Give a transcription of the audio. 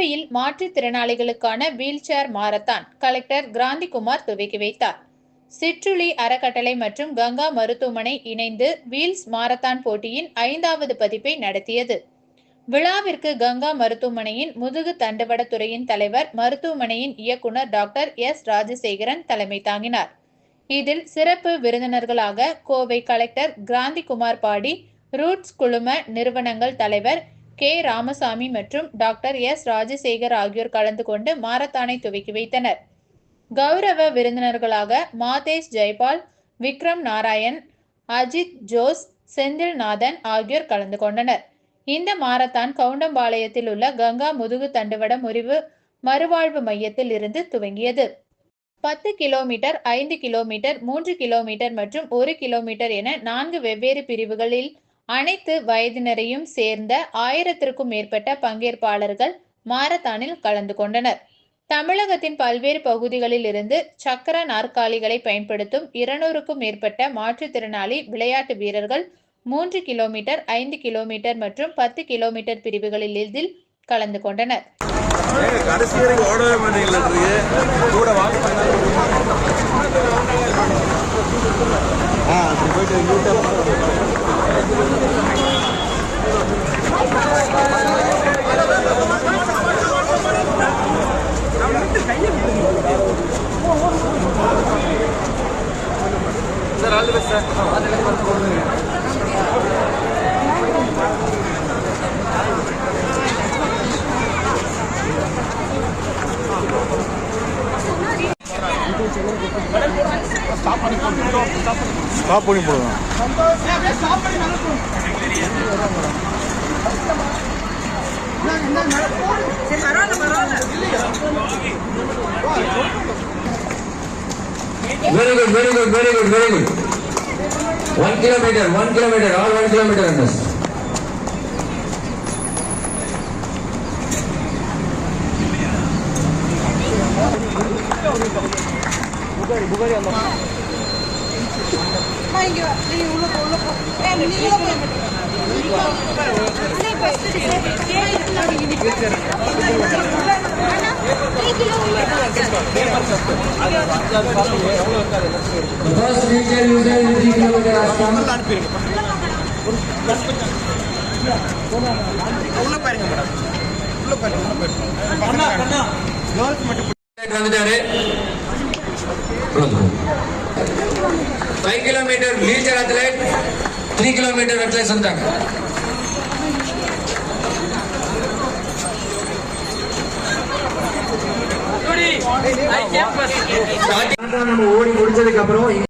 கோவையில் மாற்றுத்திறனாளிகளுக்கான wheelchair marathon collector Kranthikumar துவக்கி வைத்தார். சிற்றுளி அறக்கட்டளை மற்றும் கங்கா மருத்துவமனை இணைந்து வீல்ஸ் மாரத்தான் போட்டியின் 5வது பதிப்பை நடத்தியது. விழாவிற்கு கங்கா மருத்துவமனையின் முதுகு தண்டுவட துறையின் தலைவர், மருத்துவமனையின் இயக்குனர் டாக்டர் எஸ். ராஜசேகரன் தலைமை தாங்கினார். இதில் சிறப்பு விருந்தினர்களாக கோவை கலெக்டர் கிராந்திகுமார் பாடி, ரூட்ஸ் குழும நிறுவனங்கள் தலைவர் கே. ராமசாமி மற்றும் டாக்டர் எஸ். ராஜசேகர் ஆகியோர் கலந்து கொண்டு மாரத்தானை துவக்கி வைத்தனர். கௌரவ விருந்தினர்களாக மாதேஷ் ஜெய்பால், விக்ரம் நாராயண், அஜித் ஜோஸ், செந்தில்நாதன் ஆகியோர் கலந்து கொண்டனர். இந்த மாரத்தான் கவுண்டம்பாளையத்தில் உள்ள கங்கா முதுகு தண்டுவட முறிவு மறுவாழ்வு மையத்தில் இருந்து துவங்கியது. 10 கிலோமீட்டர், 5 கிலோமீட்டர், 3 கிலோமீட்டர் மற்றும் 1 கிலோமீட்டர் என 4 வெவ்வேறு பிரிவுகளில் அனைத்து வயதினரையும் சேர்ந்த 1000க்கும் மேற்பட்ட பங்கேற்பாளர்கள் மாரத்தானில் கலந்து கொண்டனர். தமிழகத்தின் பல்வேறு பகுதிகளில் இருந்து சக்கர நாற்காலிகளை பயன்படுத்தும் 200க்கும் மேற்பட்ட மாற்றுத்திறனாளி விளையாட்டு வீரர்கள் 3 கிலோமீட்டர், 5 கிலோமீட்டர் மற்றும் 10 கிலோமீட்டர் பிரிவுகளில் இதில் கலந்து கொண்டனர். Sir, all the best, sir. Stop பண்ணி போடுங்க. Very good, very good, very good, very good. 1 kilometer, all 1 kilometer on this. Bugari Allah. The first wheelchair user is 3 kilometer ashram. வந்துட்டாரு. 5 kilometer wheelchair athlete, 3 kilometer athlete வந்துட்டாங்க. நம்ம ஓடி முடிச்சதுக்கு அப்புறம்